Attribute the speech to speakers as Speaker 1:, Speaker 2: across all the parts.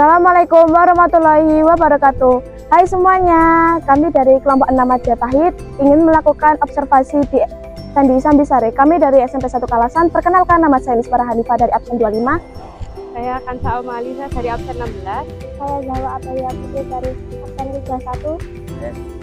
Speaker 1: Assalamualaikum warahmatullahi wabarakatuh. Hai semuanya, kami dari kelompok 6 Majapahit ingin melakukan observasi di Candi Sambisari. Kami dari SMP 1 Kalasan. Perkenalkan, nama saya Lisbara Hanifah dari absen 25.
Speaker 2: Saya Kansa Omalisa dari absen 16.
Speaker 1: Saya Zawa Ataya Putri dari absen 31.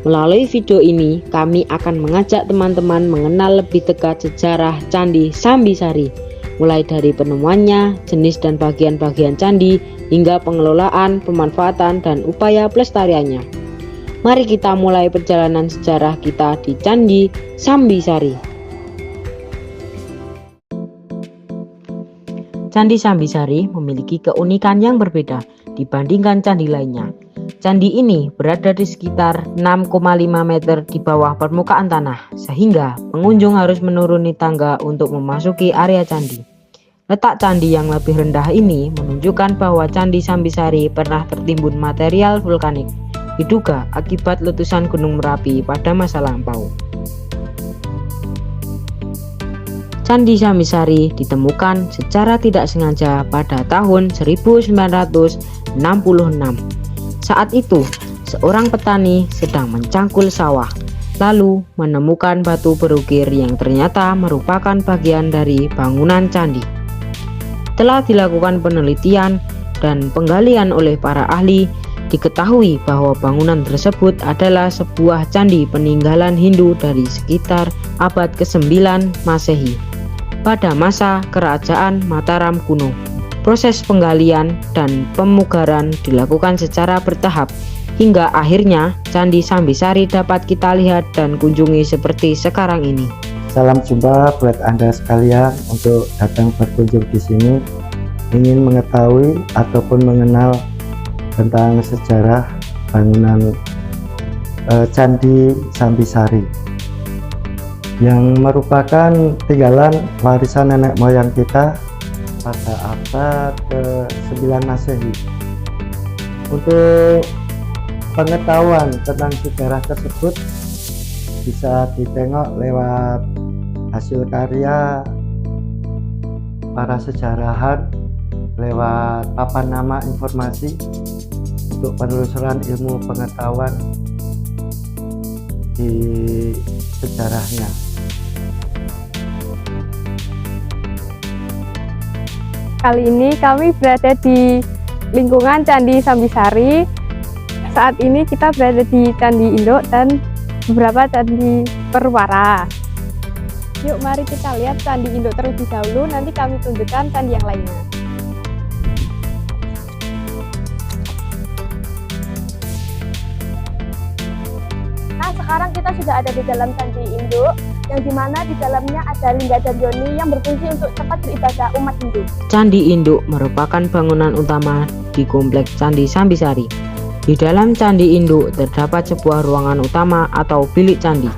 Speaker 3: Melalui video ini, kami akan mengajak teman-teman mengenal lebih dekat sejarah Candi Sambisari, mulai dari penemuannya, jenis dan bagian-bagian candi, hingga pengelolaan, pemanfaatan, dan upaya pelestariannya. Mari kita mulai perjalanan sejarah kita di Candi Sambisari. Candi Sambisari memiliki keunikan yang berbeda dibandingkan candi lainnya. Candi ini berada di sekitar 6,5 meter di bawah permukaan tanah, sehingga pengunjung harus menuruni tangga untuk memasuki area candi. Letak candi yang lebih rendah ini menunjukkan bahwa Candi Sambisari pernah tertimbun material vulkanik, diduga akibat letusan Gunung Merapi pada masa lampau. Candi Sambisari ditemukan secara tidak sengaja pada tahun 1966. Saat itu, seorang petani sedang mencangkul sawah, lalu menemukan batu berukir yang ternyata merupakan bagian dari bangunan candi. Setelah dilakukan penelitian dan penggalian oleh para ahli, diketahui bahwa bangunan tersebut adalah sebuah candi peninggalan Hindu dari sekitar abad ke-9 Masehi, pada masa Kerajaan Mataram kuno. Proses penggalian dan pemugaran dilakukan secara bertahap, hingga akhirnya Candi Sambisari dapat kita lihat dan kunjungi seperti sekarang ini.
Speaker 4: Salam jumpa buat Anda sekalian untuk datang berkunjung di sini, ingin mengetahui ataupun mengenal tentang sejarah bangunan Candi Sambisari yang merupakan tinggalan warisan nenek moyang kita pada abad ke-9 Masehi. Untuk pengetahuan tentang sejarah tersebut bisa ditengok lewat hasil karya para sejarahan, lewat papan nama informasi untuk penelusuran ilmu pengetahuan di sejarahnya.
Speaker 2: Kali ini kami berada di lingkungan Candi Sambisari. Saat ini kita berada di Candi Induk dan beberapa candi perwara. Yuk mari kita lihat Candi Induk terlebih dahulu, nanti kami tunjukkan candi yang lainnya.
Speaker 1: Nah, sekarang kita sudah ada di dalam Candi Induk, yang dimana di dalamnya ada lingga dan yoni yang berfungsi untuk tempat beribadah umat Hindu.
Speaker 3: Candi Induk merupakan bangunan utama di kompleks Candi Sambisari. Di dalam Candi Induk terdapat sebuah ruangan utama atau bilik candi,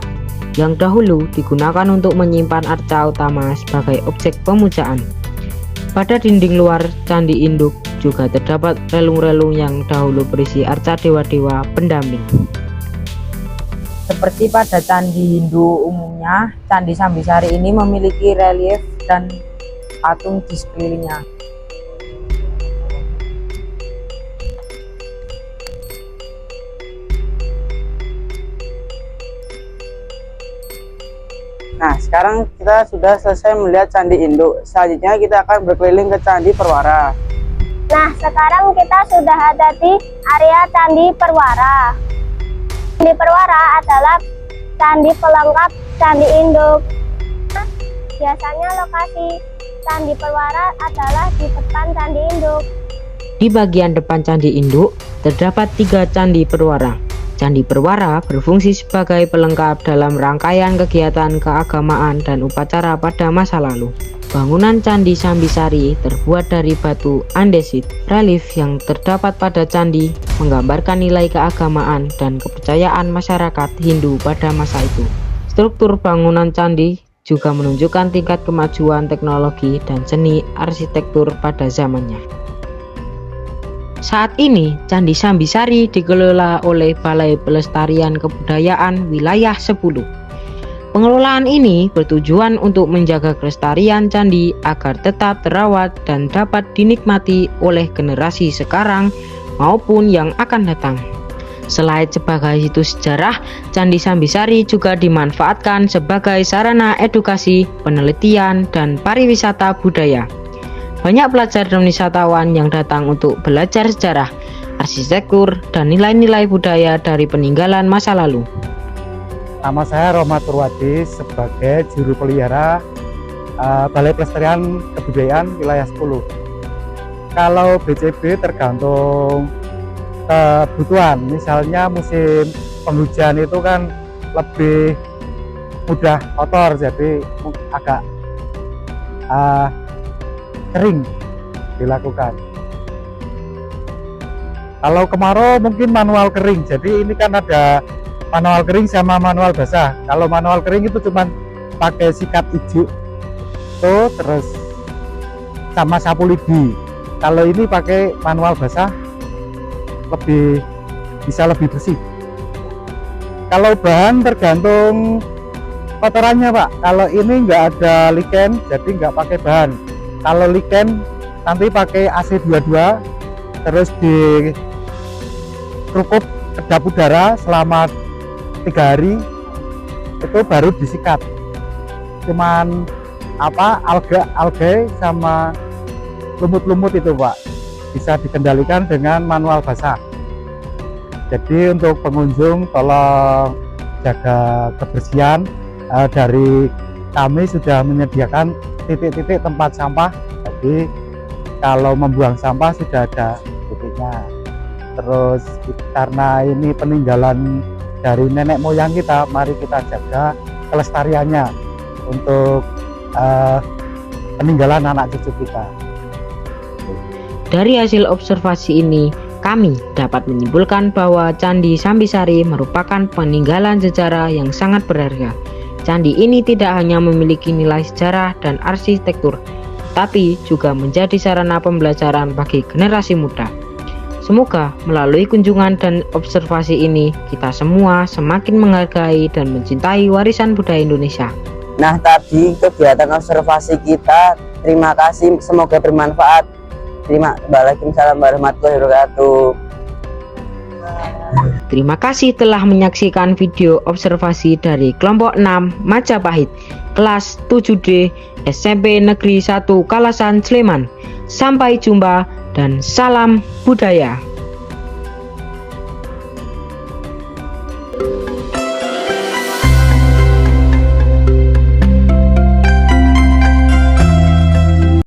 Speaker 3: yang dahulu digunakan untuk menyimpan arca utama sebagai objek pemujaan. Pada dinding luar Candi Induk juga terdapat relung-relung yang dahulu berisi arca dewa-dewa pendamping. Seperti pada candi Hindu umumnya, Candi Sambisari ini memiliki relief dan patung di sekelilingnya.
Speaker 5: Nah, sekarang kita sudah selesai melihat Candi Induk. Selanjutnya kita akan berkeliling ke Candi Perwara.
Speaker 1: Nah, sekarang kita sudah ada di area Candi Perwara. Candi Perwara adalah candi pelengkap Candi Induk. Biasanya lokasi Candi Perwara adalah di depan Candi Induk.
Speaker 3: Di bagian depan Candi Induk terdapat 3 candi perwara. Candi Perwara berfungsi sebagai pelengkap dalam rangkaian kegiatan keagamaan dan upacara pada masa lalu. Bangunan Candi Sambisari terbuat dari batu andesit. Relief yang terdapat pada candi menggambarkan nilai keagamaan dan kepercayaan masyarakat Hindu pada masa itu. Struktur bangunan candi juga menunjukkan tingkat kemajuan teknologi dan seni arsitektur pada zamannya. Saat ini, Candi Sambisari dikelola oleh Balai Pelestarian Kebudayaan Wilayah 10. Pengelolaan ini bertujuan untuk menjaga kelestarian candi agar tetap terawat dan dapat dinikmati oleh generasi sekarang maupun yang akan datang. Selain sebagai situs sejarah, Candi Sambisari juga dimanfaatkan sebagai sarana edukasi, penelitian, dan pariwisata budaya. Banyak pelajar dan wisatawan yang datang untuk belajar sejarah, arsitektur, dan nilai-nilai budaya dari peninggalan masa lalu.
Speaker 6: Nama saya Rohmat Purwadi sebagai juru pelihara Balai Pelestarian Kebudayaan Wilayah 10. Kalau BCB tergantung kebutuhan, misalnya musim penghujan itu kan lebih mudah kotor, jadi agak kering dilakukan. Kalau kemarau mungkin manual kering, jadi ini kan ada manual kering sama manual basah. Kalau manual kering itu cuman pakai sikat hijau tuh, terus sama sapu lidi. Kalau ini pakai manual basah bisa lebih bersih. Kalau bahan tergantung kotorannya Pak. Kalau ini nggak ada lichen, jadi nggak pakai bahan. Kalau lichen nanti pakai AC22, terus dikerupuk kedap udara selama 3 hari, itu baru disikat. Cuman algae sama lumut-lumut itu Pak bisa dikendalikan dengan manual basah. Jadi untuk pengunjung tolong jaga kebersihan. Dari kami sudah menyediakan titik-titik tempat sampah, jadi kalau membuang sampah sudah ada titiknya. Terus karena ini peninggalan dari nenek moyang kita, mari kita jaga kelestariannya untuk peninggalan anak cucu kita.
Speaker 3: Dari hasil observasi ini, kami dapat menyimpulkan bahwa Candi Sambisari merupakan peninggalan sejarah yang sangat berharga. Candi ini tidak hanya memiliki nilai sejarah dan arsitektur, tapi juga menjadi sarana pembelajaran bagi generasi muda. Semoga melalui kunjungan dan observasi ini, kita semua semakin menghargai dan mencintai warisan budaya Indonesia.
Speaker 5: Nah, tadi kegiatan observasi kita. Terima kasih, semoga bermanfaat. Waalaikumsalam warahmatullahi wabarakatuh.
Speaker 3: Terima kasih telah menyaksikan video observasi dari kelompok 6 Majapahit, kelas 7D SMP Negeri 1 Kalasan Sleman. Sampai jumpa dan salam budaya.